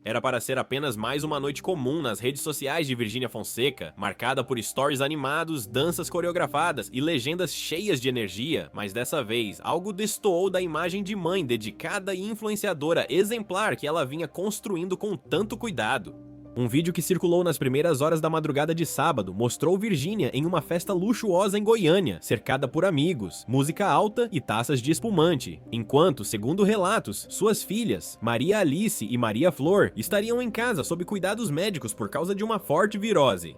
era para ser apenas mais uma noite comum nas redes sociais de Virgínia Fonseca, marcada por stories animados, danças coreografadas e legendas cheias de energia, mas dessa vez algo destoou da imagem de mãe dedicada e influenciadora exemplar que ela vinha construindo com tanto cuidado. Um vídeo que circulou nas primeiras horas da madrugada de sábado mostrou Virgínia em uma festa luxuosa em Goiânia, cercada por amigos, música alta e taças de espumante, enquanto, segundo relatos, suas filhas, Maria Alice e Maria Flor, estariam em casa sob cuidados médicos por causa de uma forte virose.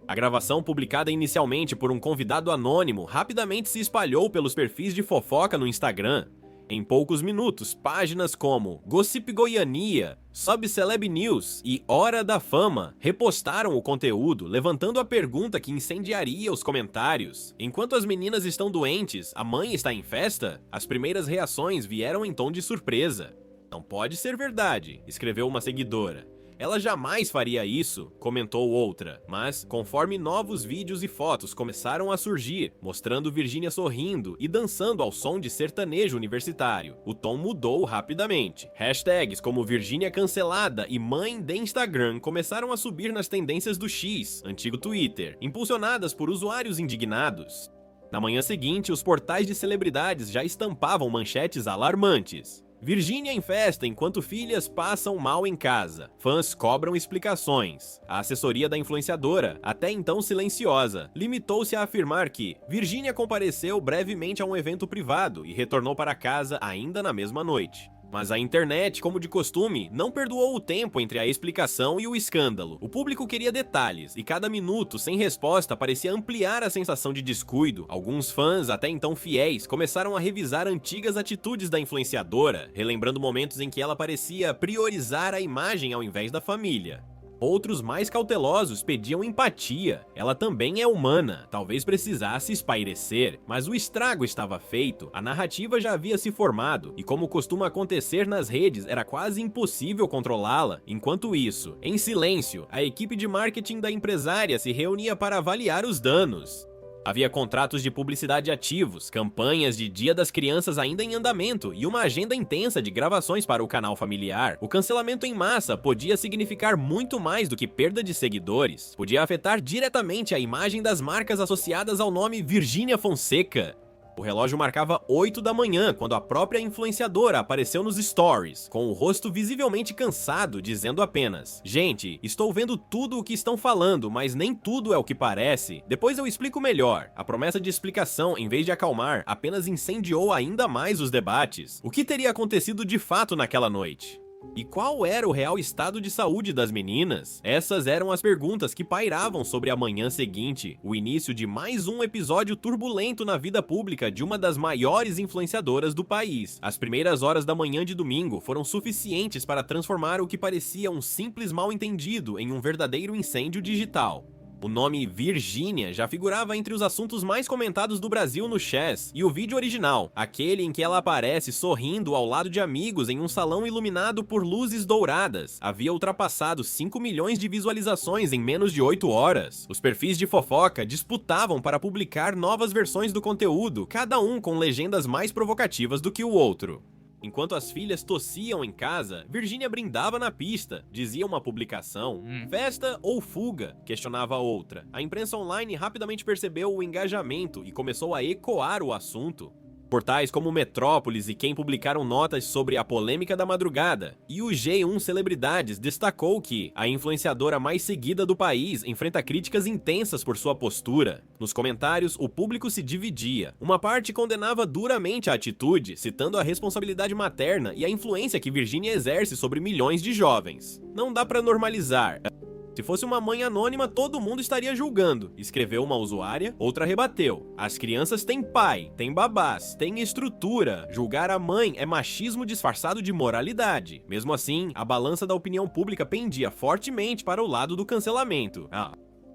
A gravação, publicada inicialmente por um convidado anônimo, rapidamente se espalhou pelos perfis de fofoca no Instagram. Em poucos minutos, páginas como Gossip Goiania, Subceleb News e Hora da Fama repostaram o conteúdo, levantando a pergunta que incendiaria os comentários. Enquanto as meninas estão doentes, a mãe está em festa? As primeiras reações vieram em tom de surpresa. Não pode ser verdade, escreveu uma seguidora. Ela jamais faria isso, comentou outra, mas conforme novos vídeos e fotos começaram a surgir, mostrando Virgínia sorrindo e dançando ao som de sertanejo universitário, o tom mudou rapidamente. Hashtags como Virgínia cancelada e mãe de Instagram começaram a subir nas tendências do X, antigo Twitter, impulsionadas por usuários indignados. Na manhã seguinte, os portais de celebridades já estampavam manchetes alarmantes. Virgínia em festa enquanto filhas passam mal em casa. Fãs cobram explicações. A assessoria da influenciadora, até então silenciosa, limitou-se a afirmar que Virgínia compareceu brevemente a um evento privado e retornou para casa ainda na mesma noite. Mas a internet, como de costume, não perdoou o tempo entre a explicação e o escândalo. O público queria detalhes, e cada minuto sem resposta parecia ampliar a sensação de descuido. Alguns fãs, até então fiéis, começaram a revisar antigas atitudes da influenciadora, relembrando momentos em que ela parecia priorizar a imagem ao invés da família. Outros mais cautelosos pediam empatia. Ela também é humana, talvez precisasse espairecer, mas o estrago estava feito, a narrativa já havia se formado, e como costuma acontecer nas redes, era quase impossível controlá-la. Enquanto isso, em silêncio, a equipe de marketing da empresária se reunia para avaliar os danos. Havia contratos de publicidade ativos, campanhas de Dia das Crianças ainda em andamento e uma agenda intensa de gravações para o canal familiar. O cancelamento em massa podia significar muito mais do que perda de seguidores. Podia afetar diretamente a imagem das marcas associadas ao nome Virgínia Fonseca. O relógio marcava 8 da manhã quando a própria influenciadora apareceu nos stories, com o rosto visivelmente cansado, dizendo apenas: "Gente, estou vendo tudo o que estão falando, mas nem tudo é o que parece. Depois eu explico melhor." A promessa de explicação, em vez de acalmar, apenas incendiou ainda mais os debates. O que teria acontecido de fato naquela noite? E qual era o real estado de saúde das meninas? Essas eram as perguntas que pairavam sobre a manhã seguinte, o início de mais um episódio turbulento na vida pública de uma das maiores influenciadoras do país. As primeiras horas da manhã de domingo foram suficientes para transformar o que parecia um simples mal-entendido em um verdadeiro incêndio digital. O nome Virgínia já figurava entre os assuntos mais comentados do Brasil no Chess, e o vídeo original, aquele em que ela aparece sorrindo ao lado de amigos em um salão iluminado por luzes douradas, havia ultrapassado 5 milhões de visualizações em menos de 8 horas. Os perfis de fofoca disputavam para publicar novas versões do conteúdo, cada um com legendas mais provocativas do que o outro. Enquanto as filhas tossiam em casa, Virgínia brindava na pista, dizia uma publicação. Festa ou fuga? Questionava a outra. A imprensa online rapidamente percebeu o engajamento e começou a ecoar o assunto. Portais como Metrópolis e Quem publicaram notas sobre a polêmica da madrugada, e o G1 Celebridades destacou que a influenciadora mais seguida do país enfrenta críticas intensas por sua postura. Nos comentários, o público se dividia. Uma parte condenava duramente a atitude, citando a responsabilidade materna e a influência que Virgínia exerce sobre milhões de jovens. Não dá pra normalizar. Se fosse uma mãe anônima, todo mundo estaria julgando, escreveu uma usuária, outra rebateu. As crianças têm pai, têm babás, têm estrutura. Julgar a mãe é machismo disfarçado de moralidade. Mesmo assim, a balança da opinião pública pendia fortemente para o lado do cancelamento.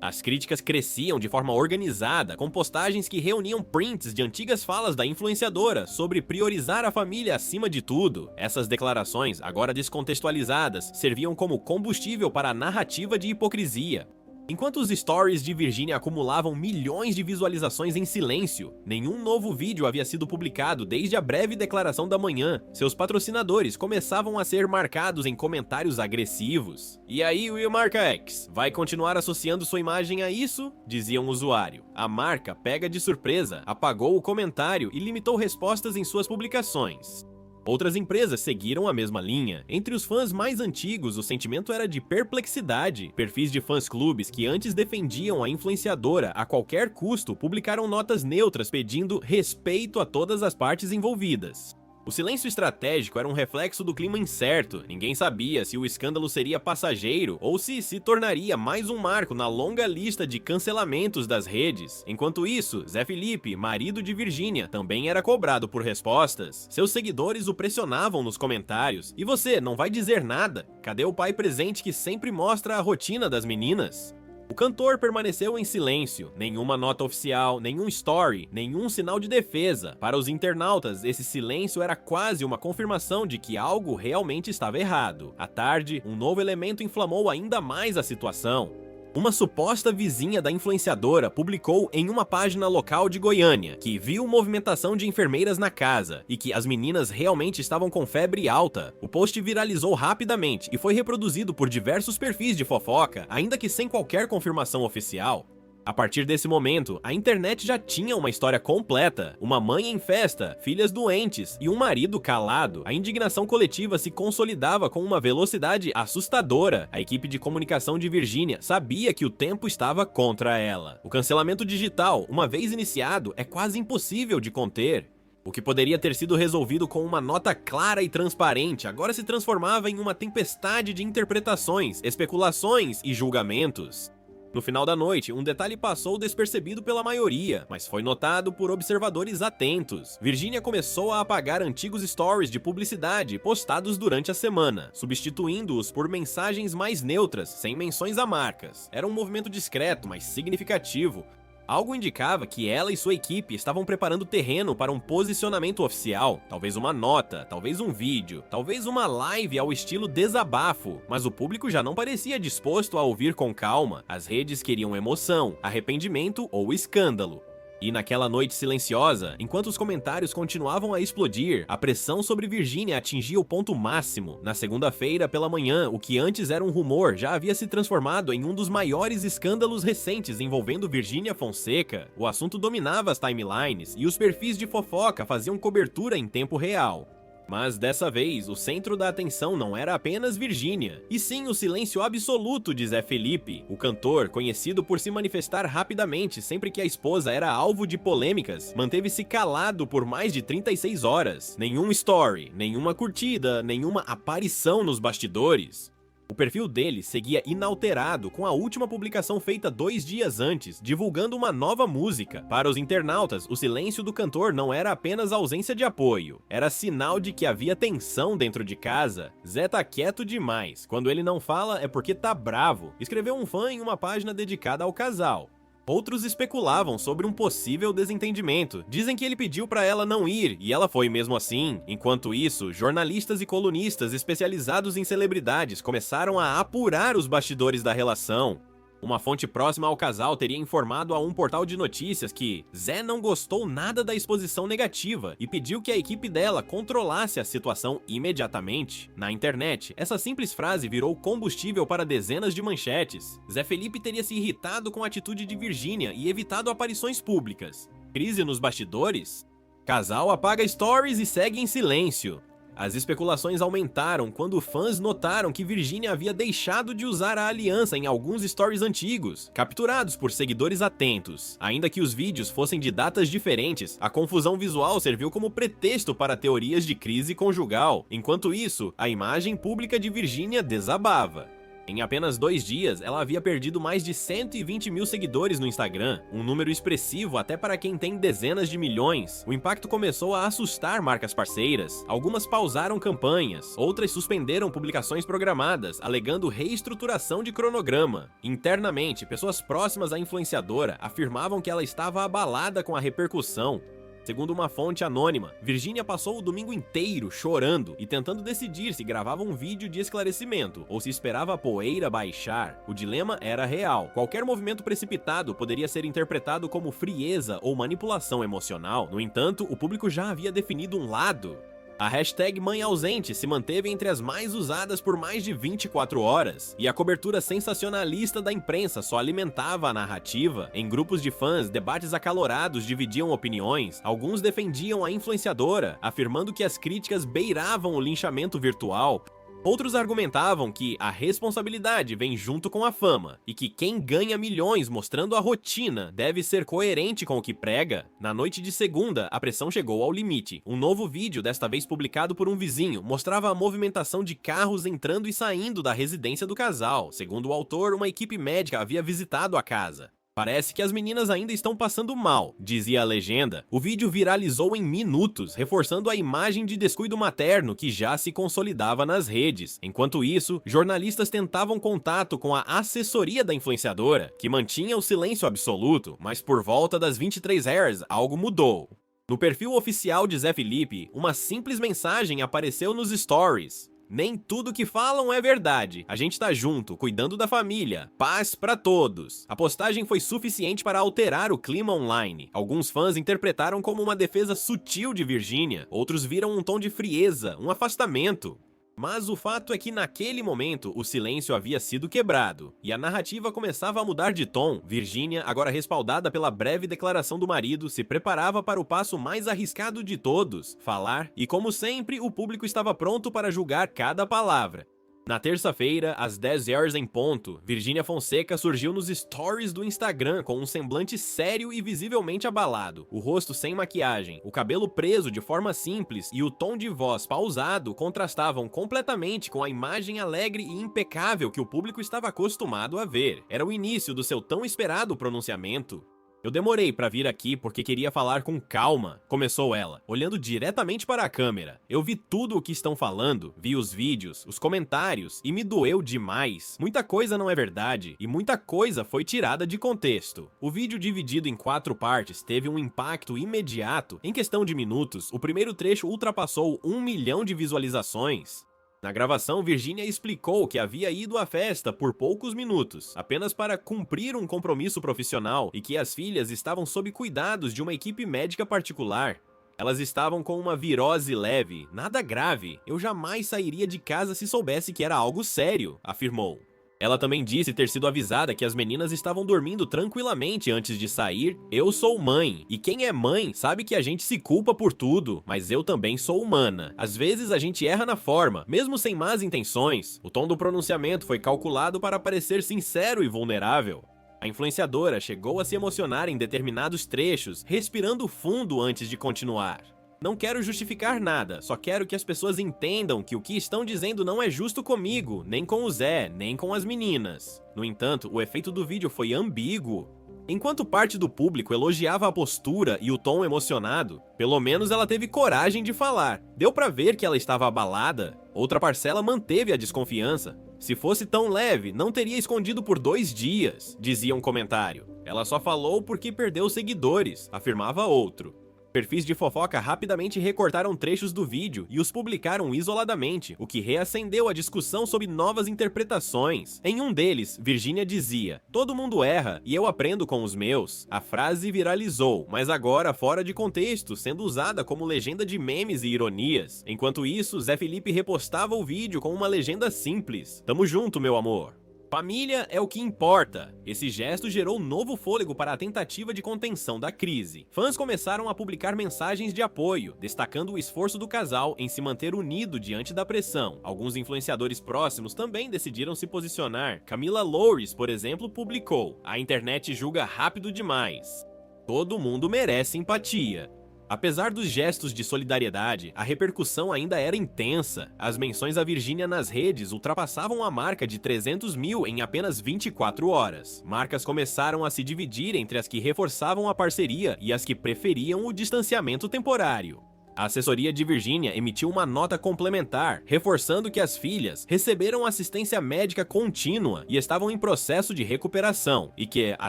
As críticas cresciam de forma organizada, com postagens que reuniam prints de antigas falas da influenciadora sobre priorizar a família acima de tudo. Essas declarações, agora descontextualizadas, serviam como combustível para a narrativa de hipocrisia. Enquanto os stories de Virginia acumulavam milhões de visualizações em silêncio, nenhum novo vídeo havia sido publicado desde a breve declaração da manhã. Seus patrocinadores começavam a ser marcados em comentários agressivos. "E aí, Will Marca X, vai continuar associando sua imagem a isso?", dizia um usuário. A marca, pega de surpresa, apagou o comentário e limitou respostas em suas publicações. Outras empresas seguiram a mesma linha. Entre os fãs mais antigos, o sentimento era de perplexidade. Perfis de fãs-clubes que antes defendiam a influenciadora a qualquer custo publicaram notas neutras pedindo respeito a todas as partes envolvidas. O silêncio estratégico era um reflexo do clima incerto. Ninguém sabia se o escândalo seria passageiro ou se tornaria mais um marco na longa lista de cancelamentos das redes. Enquanto isso, Zé Felipe, marido de Virginia, também era cobrado por respostas. Seus seguidores o pressionavam nos comentários. "E você, não vai dizer nada? Cadê o pai presente que sempre mostra a rotina das meninas?" O cantor permaneceu em silêncio, nenhuma nota oficial, nenhum story, nenhum sinal de defesa. Para os internautas, esse silêncio era quase uma confirmação de que algo realmente estava errado. À tarde, um novo elemento inflamou ainda mais a situação. Uma suposta vizinha da influenciadora publicou em uma página local de Goiânia que viu movimentação de enfermeiras na casa e que as meninas realmente estavam com febre alta. O post viralizou rapidamente e foi reproduzido por diversos perfis de fofoca, ainda que sem qualquer confirmação oficial. A partir desse momento, a internet já tinha uma história completa. Uma mãe em festa, filhas doentes e um marido calado. A indignação coletiva se consolidava com uma velocidade assustadora. A equipe de comunicação de Virginia sabia que o tempo estava contra ela. O cancelamento digital, uma vez iniciado, é quase impossível de conter. O que poderia ter sido resolvido com uma nota clara e transparente agora se transformava em uma tempestade de interpretações, especulações e julgamentos. No final da noite, um detalhe passou despercebido pela maioria, mas foi notado por observadores atentos. Virginia começou a apagar antigos stories de publicidade postados durante a semana, substituindo-os por mensagens mais neutras, sem menções a marcas. Era um movimento discreto, mas significativo. Algo indicava que ela e sua equipe estavam preparando terreno para um posicionamento oficial, talvez uma nota, talvez um vídeo, talvez uma live ao estilo desabafo, mas o público já não parecia disposto a ouvir com calma. As redes queriam emoção, arrependimento ou escândalo. E naquela noite silenciosa, enquanto os comentários continuavam a explodir, a pressão sobre Virginia atingia o ponto máximo. Na segunda-feira pela manhã, o que antes era um rumor já havia se transformado em um dos maiores escândalos recentes envolvendo Virginia Fonseca. O assunto dominava as timelines e os perfis de fofoca faziam cobertura em tempo real. Mas dessa vez, o centro da atenção não era apenas Virginia, e sim o silêncio absoluto de Zé Felipe. O cantor, conhecido por se manifestar rapidamente sempre que a esposa era alvo de polêmicas, manteve-se calado por mais de 36 horas. Nenhum story, nenhuma curtida, nenhuma aparição nos bastidores. O perfil dele seguia inalterado, com a última publicação feita 2 dias antes, divulgando uma nova música. Para os internautas, o silêncio do cantor não era apenas ausência de apoio, era sinal de que havia tensão dentro de casa. Zé tá quieto demais, quando ele não fala é porque tá bravo, escreveu um fã em uma página dedicada ao casal. Outros especulavam sobre um possível desentendimento. Dizem que ele pediu pra ela não ir e ela foi mesmo assim. Enquanto isso, jornalistas e colunistas especializados em celebridades começaram a apurar os bastidores da relação. Uma fonte próxima ao casal teria informado a um portal de notícias que Zé não gostou nada da exposição negativa e pediu que a equipe dela controlasse a situação imediatamente. Na internet, essa simples frase virou combustível para dezenas de manchetes. Zé Felipe teria se irritado com a atitude de Virginia e evitado aparições públicas. Crise nos bastidores? Casal apaga stories e segue em silêncio. As especulações aumentaram quando fãs notaram que Virginia havia deixado de usar a aliança em alguns stories antigos, capturados por seguidores atentos. Ainda que os vídeos fossem de datas diferentes, a confusão visual serviu como pretexto para teorias de crise conjugal. Enquanto isso, a imagem pública de Virginia desabava. Em apenas 2 dias, ela havia perdido mais de 120 mil seguidores no Instagram, um número expressivo até para quem tem dezenas de milhões. O impacto começou a assustar marcas parceiras. Algumas pausaram campanhas, outras suspenderam publicações programadas, alegando reestruturação de cronograma. Internamente, pessoas próximas à influenciadora afirmavam que ela estava abalada com a repercussão. Segundo uma fonte anônima, Virginia passou o domingo inteiro chorando e tentando decidir se gravava um vídeo de esclarecimento ou se esperava a poeira baixar. O dilema era real. Qualquer movimento precipitado poderia ser interpretado como frieza ou manipulação emocional. No entanto, o público já havia definido um lado. A hashtag Mãe Ausente se manteve entre as mais usadas por mais de 24 horas, e a cobertura sensacionalista da imprensa só alimentava a narrativa. Em grupos de fãs, debates acalorados dividiam opiniões, alguns defendiam a influenciadora, afirmando que as críticas beiravam o linchamento virtual. Outros argumentavam que a responsabilidade vem junto com a fama, e que quem ganha milhões mostrando a rotina deve ser coerente com o que prega. Na noite de segunda, a pressão chegou ao limite. Um novo vídeo, desta vez publicado por um vizinho, mostrava a movimentação de carros entrando e saindo da residência do casal. Segundo o autor, uma equipe médica havia visitado a casa. Parece que as meninas ainda estão passando mal, dizia a legenda. O vídeo viralizou em minutos, reforçando a imagem de descuido materno que já se consolidava nas redes. Enquanto isso, jornalistas tentavam contato com a assessoria da influenciadora, que mantinha o silêncio absoluto, mas por volta das 23h algo mudou. No perfil oficial de Zé Felipe, uma simples mensagem apareceu nos stories. Nem tudo que falam é verdade. A gente tá junto, cuidando da família. Paz pra todos. A postagem foi suficiente para alterar o clima online. Alguns fãs interpretaram como uma defesa sutil de Virginia, outros viram um tom de frieza, um afastamento. Mas o fato é que naquele momento o silêncio havia sido quebrado, e a narrativa começava a mudar de tom. Virginia, agora respaldada pela breve declaração do marido, se preparava para o passo mais arriscado de todos, falar, e como sempre, o público estava pronto para julgar cada palavra. Na terça-feira, às 10h em ponto, Virginia Fonseca surgiu nos stories do Instagram com um semblante sério e visivelmente abalado. O rosto sem maquiagem, o cabelo preso de forma simples e o tom de voz pausado contrastavam completamente com a imagem alegre e impecável que o público estava acostumado a ver. Era o início do seu tão esperado pronunciamento. Eu demorei pra vir aqui porque queria falar com calma, começou ela, olhando diretamente para a câmera. Eu vi tudo o que estão falando, vi os vídeos, os comentários, e me doeu demais. Muita coisa não é verdade, e muita coisa foi tirada de contexto. O vídeo dividido em 4 partes teve um impacto imediato. Em questão de minutos, o primeiro trecho ultrapassou 1 milhão de visualizações. Na gravação, Virginia explicou que havia ido à festa por poucos minutos, apenas para cumprir um compromisso profissional e que as filhas estavam sob cuidados de uma equipe médica particular. Elas estavam com uma virose leve, nada grave. Eu jamais sairia de casa se soubesse que era algo sério, afirmou. Ela também disse ter sido avisada que as meninas estavam dormindo tranquilamente antes de sair. Eu sou mãe, e quem é mãe sabe que a gente se culpa por tudo, mas eu também sou humana. Às vezes a gente erra na forma, mesmo sem más intenções. O tom do pronunciamento foi calculado para parecer sincero e vulnerável. A influenciadora chegou a se emocionar em determinados trechos, respirando fundo antes de continuar. Não quero justificar nada, só quero que as pessoas entendam que o que estão dizendo não é justo comigo, nem com o Zé, nem com as meninas. No entanto, o efeito do vídeo foi ambíguo. Enquanto parte do público elogiava a postura e o tom emocionado, pelo menos ela teve coragem de falar. Deu pra ver que ela estava abalada. Outra parcela manteve a desconfiança. Se fosse tão leve, não teria escondido por 2 dias, dizia um comentário. Ela só falou porque perdeu seguidores, afirmava outro. Perfis de fofoca rapidamente recortaram trechos do vídeo e os publicaram isoladamente, o que reacendeu a discussão sobre novas interpretações. Em um deles, Virginia dizia: "Todo mundo erra e eu aprendo com os meus." A frase viralizou, mas agora fora de contexto, sendo usada como legenda de memes e ironias. Enquanto isso, Zé Felipe repostava o vídeo com uma legenda simples: "Tamo junto, meu amor." Família é o que importa. Esse gesto gerou novo fôlego para a tentativa de contenção da crise. Fãs começaram a publicar mensagens de apoio, destacando o esforço do casal em se manter unido diante da pressão. Alguns influenciadores próximos também decidiram se posicionar. Camila Loures, por exemplo, publicou: "A internet julga rápido demais. Todo mundo merece empatia." Apesar dos gestos de solidariedade, a repercussão ainda era intensa. As menções a Virginia nas redes ultrapassavam a marca de 300 mil em apenas 24 horas. Marcas começaram a se dividir entre as que reforçavam a parceria e as que preferiam o distanciamento temporário. A assessoria de Virginia emitiu uma nota complementar, reforçando que as filhas receberam assistência médica contínua e estavam em processo de recuperação, e que a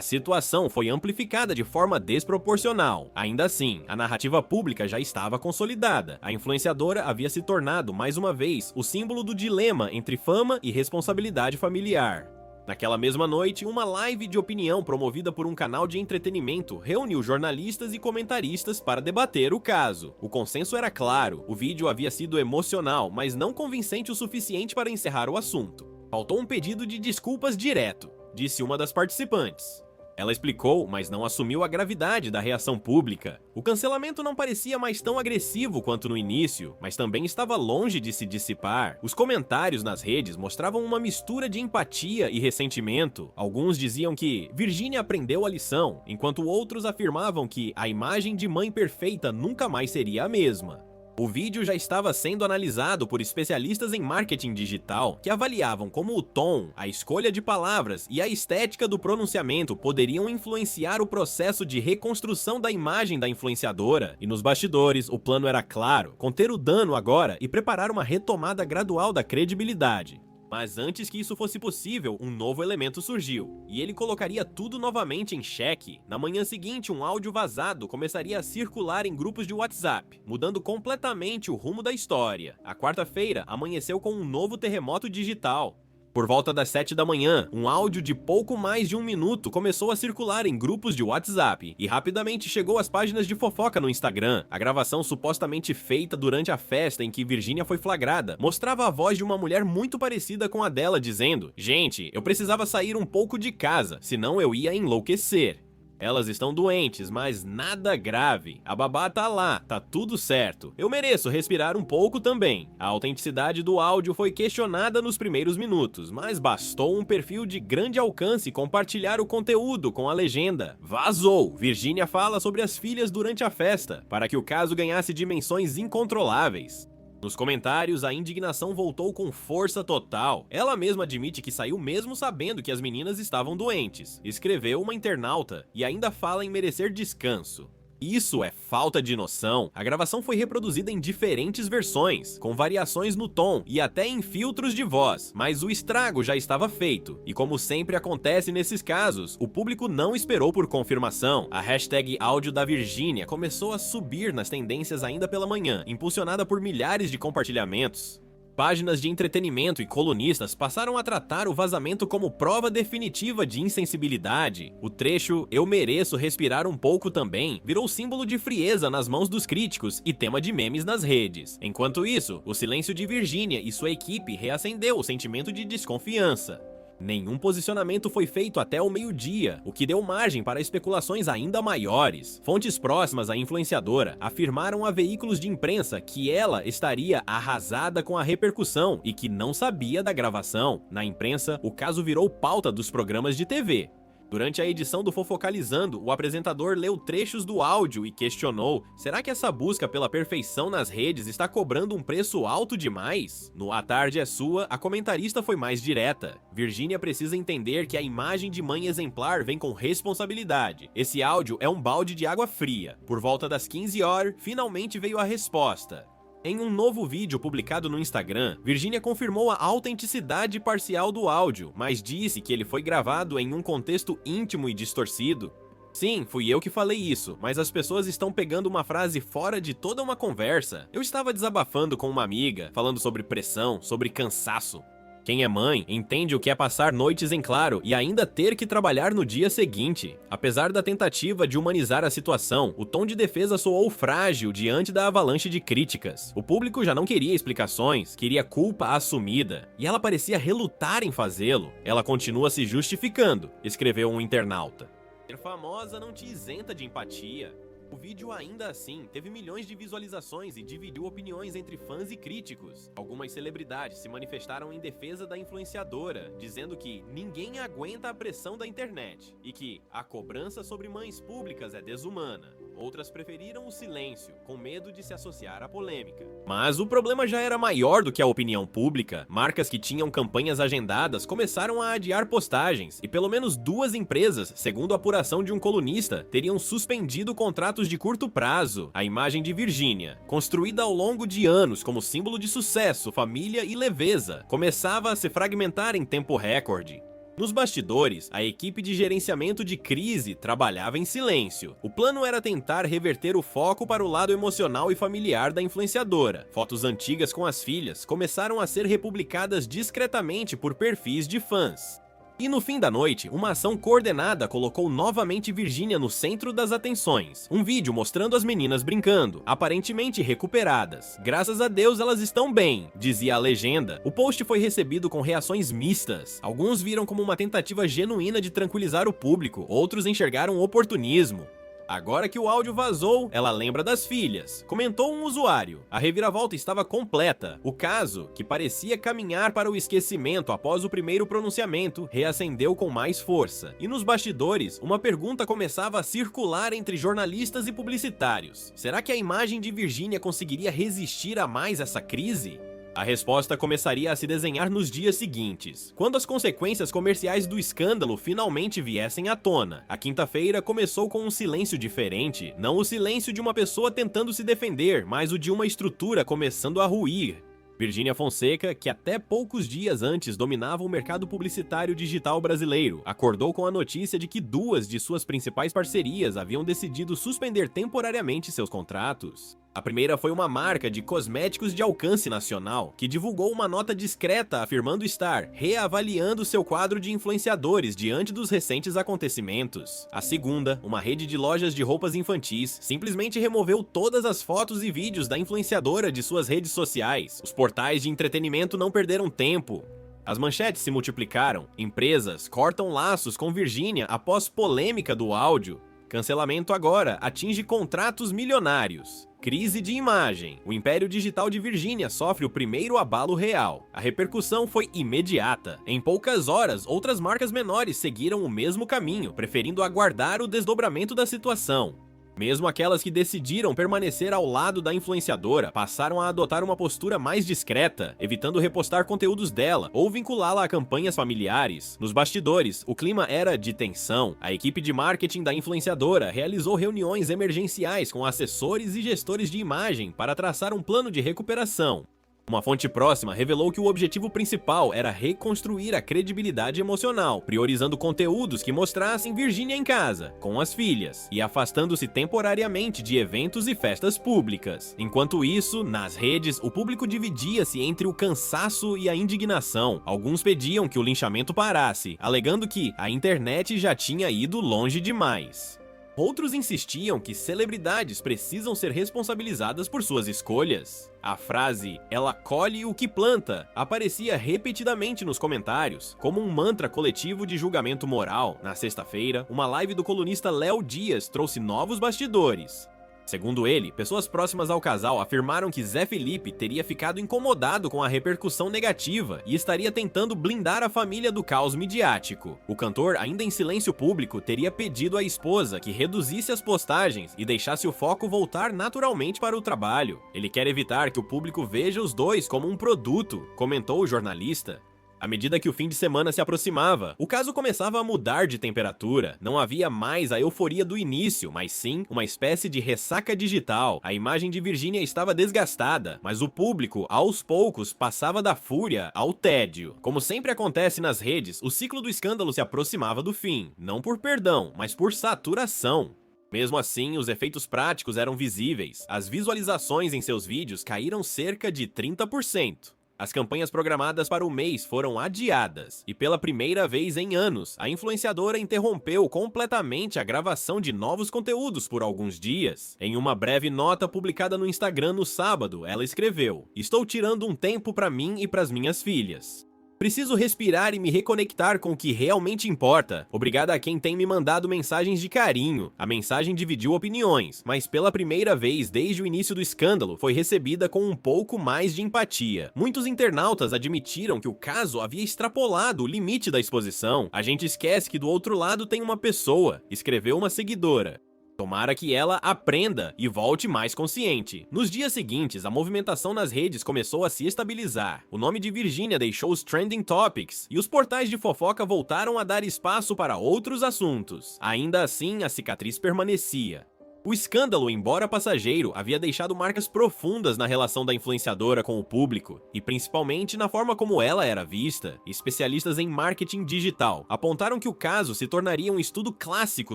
situação foi amplificada de forma desproporcional. Ainda assim, a narrativa pública já estava consolidada. A influenciadora havia se tornado, mais uma vez, o símbolo do dilema entre fama e responsabilidade familiar. Naquela mesma noite, uma live de opinião promovida por um canal de entretenimento reuniu jornalistas e comentaristas para debater o caso. O consenso era claro, o vídeo havia sido emocional, mas não convincente o suficiente para encerrar o assunto. Faltou um pedido de desculpas direto, disse uma das participantes. Ela explicou, mas não assumiu a gravidade da reação pública. O cancelamento não parecia mais tão agressivo quanto no início, mas também estava longe de se dissipar. Os comentários nas redes mostravam uma mistura de empatia e ressentimento. Alguns diziam que Virginia aprendeu a lição, enquanto outros afirmavam que a imagem de mãe perfeita nunca mais seria a mesma. O vídeo já estava sendo analisado por especialistas em marketing digital que avaliavam como o tom, a escolha de palavras e a estética do pronunciamento poderiam influenciar o processo de reconstrução da imagem da influenciadora. E nos bastidores, o plano era claro: conter o dano agora e preparar uma retomada gradual da credibilidade. Mas antes que isso fosse possível, um novo elemento surgiu, e ele colocaria tudo novamente em xeque. Na manhã seguinte, um áudio vazado começaria a circular em grupos de WhatsApp, mudando completamente o rumo da história. A quarta-feira amanheceu com um novo terremoto digital. Por volta das 7 da manhã, um áudio de pouco mais de 1 minuto começou a circular em grupos de WhatsApp e rapidamente chegou às páginas de fofoca no Instagram. A gravação supostamente feita durante a festa em que Virginia foi flagrada mostrava a voz de uma mulher muito parecida com a dela dizendo: "Gente, eu precisava sair um pouco de casa, senão eu ia enlouquecer. Elas estão doentes, mas nada grave. A babá tá lá, tá tudo certo. Eu mereço respirar um pouco também." A autenticidade do áudio foi questionada nos primeiros minutos, mas bastou um perfil de grande alcance compartilhar o conteúdo com a legenda: "Vazou! Virginia fala sobre as filhas durante a festa", para que o caso ganhasse dimensões incontroláveis. Nos comentários, a indignação voltou com força total. Ela mesma admite que saiu mesmo sabendo que as meninas estavam doentes, escreveu uma internauta, e ainda fala em merecer descanso. Isso é falta de noção. A gravação foi reproduzida em diferentes versões, com variações no tom e até em filtros de voz, mas o estrago já estava feito. E como sempre acontece nesses casos, o público não esperou por confirmação. A hashtag áudio da Virginia começou a subir nas tendências ainda pela manhã, impulsionada por milhares de compartilhamentos. Páginas de entretenimento e colunistas passaram a tratar o vazamento como prova definitiva de insensibilidade. O trecho "Eu mereço respirar um pouco também" virou símbolo de frieza nas mãos dos críticos e tema de memes nas redes. Enquanto isso, o silêncio de Virginia e sua equipe reacendeu o sentimento de desconfiança. Nenhum posicionamento foi feito até o meio-dia, o que deu margem para especulações ainda maiores. Fontes próximas à influenciadora afirmaram a veículos de imprensa que ela estaria arrasada com a repercussão e que não sabia da gravação. Na imprensa, o caso virou pauta dos programas de TV. Durante a edição do Fofocalizando, o apresentador leu trechos do áudio e questionou: será que essa busca pela perfeição nas redes está cobrando um preço alto demais? No A Tarde é Sua, a comentarista foi mais direta: Virginia precisa entender que a imagem de mãe exemplar vem com responsabilidade. Esse áudio é um balde de água fria. Por volta das 15 horas, finalmente veio a resposta. Em um novo vídeo publicado no Instagram, Virginia confirmou a autenticidade parcial do áudio, mas disse que ele foi gravado em um contexto íntimo e distorcido. "Sim, fui eu que falei isso, mas as pessoas estão pegando uma frase fora de toda uma conversa. Eu estava desabafando com uma amiga, falando sobre pressão, sobre cansaço. Quem é mãe entende o que é passar noites em claro e ainda ter que trabalhar no dia seguinte." Apesar da tentativa de humanizar a situação, o tom de defesa soou frágil diante da avalanche de críticas. O público já não queria explicações, queria culpa assumida, e ela parecia relutar em fazê-lo. "Ela continua se justificando", escreveu um internauta. "Ser famosa não te isenta de empatia." O vídeo, ainda assim, teve milhões de visualizações e dividiu opiniões entre fãs e críticos. Algumas celebridades se manifestaram em defesa da influenciadora, dizendo que ninguém aguenta a pressão da internet e que a cobrança sobre mães públicas é desumana. Outras preferiram o silêncio, com medo de se associar à polêmica. Mas o problema já era maior do que a opinião pública. Marcas que tinham campanhas agendadas começaram a adiar postagens, e pelo menos 2 empresas, segundo a apuração de um colunista, teriam suspendido contratos eventos de curto prazo, a imagem de Virginia, construída ao longo de anos como símbolo de sucesso, família e leveza, começava a se fragmentar em tempo recorde. Nos bastidores, a equipe de gerenciamento de crise trabalhava em silêncio. O plano era tentar reverter o foco para o lado emocional e familiar da influenciadora. Fotos antigas com as filhas começaram a ser republicadas discretamente por perfis de fãs. E no fim da noite, uma ação coordenada colocou novamente Virginia no centro das atenções. Um vídeo mostrando as meninas brincando, aparentemente recuperadas. Graças a Deus elas estão bem, dizia a legenda. O post foi recebido com reações mistas. Alguns viram como uma tentativa genuína de tranquilizar o público, outros enxergaram oportunismo. Agora que o áudio vazou, ela lembra das filhas, comentou um usuário. A reviravolta estava completa. O caso, que parecia caminhar para o esquecimento após o primeiro pronunciamento, reacendeu com mais força. E nos bastidores, uma pergunta começava a circular entre jornalistas e publicitários. Será que a imagem de Virginia conseguiria resistir a mais essa crise? A resposta começaria a se desenhar nos dias seguintes, quando as consequências comerciais do escândalo finalmente viessem à tona. A quinta-feira começou com um silêncio diferente, não o silêncio de uma pessoa tentando se defender, mas o de uma estrutura começando a ruir. Virginia Fonseca, que até poucos dias antes dominava o mercado publicitário digital brasileiro, acordou com a notícia de que duas de suas principais parcerias haviam decidido suspender temporariamente seus contratos. A primeira foi uma marca de cosméticos de alcance nacional, que divulgou uma nota discreta afirmando estar reavaliando seu quadro de influenciadores diante dos recentes acontecimentos. A segunda, uma rede de lojas de roupas infantis, simplesmente removeu todas as fotos e vídeos da influenciadora de suas redes sociais. Os portais de entretenimento não perderam tempo. As manchetes se multiplicaram. Empresas cortam laços com Virginia após polêmica do áudio. Cancelamento agora atinge contratos milionários. Crise de imagem. O império digital de Virginia sofre o primeiro abalo real. A repercussão foi imediata. Em poucas horas, outras marcas menores seguiram o mesmo caminho, preferindo aguardar o desdobramento da situação. Mesmo aquelas que decidiram permanecer ao lado da influenciadora passaram a adotar uma postura mais discreta, evitando repostar conteúdos dela ou vinculá-la a campanhas familiares. Nos bastidores, o clima era de tensão. A equipe de marketing da influenciadora realizou reuniões emergenciais com assessores e gestores de imagem para traçar um plano de recuperação. Uma fonte próxima revelou que o objetivo principal era reconstruir a credibilidade emocional, priorizando conteúdos que mostrassem Virginia em casa, com as filhas, e afastando-se temporariamente de eventos e festas públicas. Enquanto isso, nas redes, o público dividia-se entre o cansaço e a indignação. Alguns pediam que o linchamento parasse, alegando que a internet já tinha ido longe demais. Outros insistiam que celebridades precisam ser responsabilizadas por suas escolhas. A frase "ela colhe o que planta" aparecia repetidamente nos comentários, como um mantra coletivo de julgamento moral. Na sexta-feira, uma live do colunista Léo Dias trouxe novos bastidores. Segundo ele, pessoas próximas ao casal afirmaram que Zé Felipe teria ficado incomodado com a repercussão negativa e estaria tentando blindar a família do caos midiático. O cantor, ainda em silêncio público, teria pedido à esposa que reduzisse as postagens e deixasse o foco voltar naturalmente para o trabalho. Ele quer evitar que o público veja os dois como um produto, comentou o jornalista. À medida que o fim de semana se aproximava, o caso começava a mudar de temperatura. Não havia mais a euforia do início, mas sim uma espécie de ressaca digital. A imagem de Virginia estava desgastada, mas o público, aos poucos, passava da fúria ao tédio. Como sempre acontece nas redes, o ciclo do escândalo se aproximava do fim, não por perdão, mas por saturação. Mesmo assim, os efeitos práticos eram visíveis. As visualizações em seus vídeos caíram cerca de 30%. As campanhas programadas para o mês foram adiadas, e pela primeira vez em anos, a influenciadora interrompeu completamente a gravação de novos conteúdos por alguns dias. Em uma breve nota publicada no Instagram no sábado, ela escreveu: "Estou tirando um tempo para mim e para as minhas filhas. Preciso respirar e me reconectar com o que realmente importa. Obrigada a quem tem me mandado mensagens de carinho." A mensagem dividiu opiniões, mas pela primeira vez desde o início do escândalo foi recebida com um pouco mais de empatia. Muitos internautas admitiram que o caso havia extrapolado o limite da exposição. "A gente esquece que do outro lado tem uma pessoa", escreveu uma seguidora. Tomara que ela aprenda e volte mais consciente. Nos dias seguintes, a movimentação nas redes começou a se estabilizar. O nome de Virginia deixou os trending topics e os portais de fofoca voltaram a dar espaço para outros assuntos. Ainda assim, a cicatriz permanecia. O escândalo, embora passageiro, havia deixado marcas profundas na relação da influenciadora com o público, e principalmente na forma como ela era vista. Especialistas em marketing digital apontaram que o caso se tornaria um estudo clássico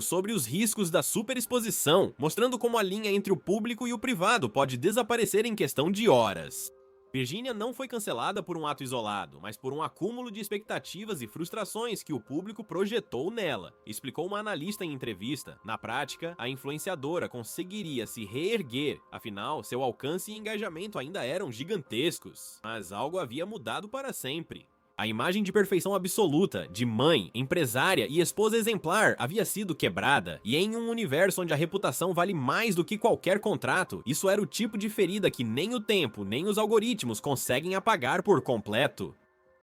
sobre os riscos da superexposição, mostrando como a linha entre o público e o privado pode desaparecer em questão de horas. Virginia não foi cancelada por um ato isolado, mas por um acúmulo de expectativas e frustrações que o público projetou nela, explicou uma analista em entrevista. Na prática, a influenciadora conseguiria se reerguer, afinal, seu alcance e engajamento ainda eram gigantescos. Mas algo havia mudado para sempre. A imagem de perfeição absoluta, de mãe, empresária e esposa exemplar havia sido quebrada, e em um universo onde a reputação vale mais do que qualquer contrato, isso era o tipo de ferida que nem o tempo, nem os algoritmos conseguem apagar por completo.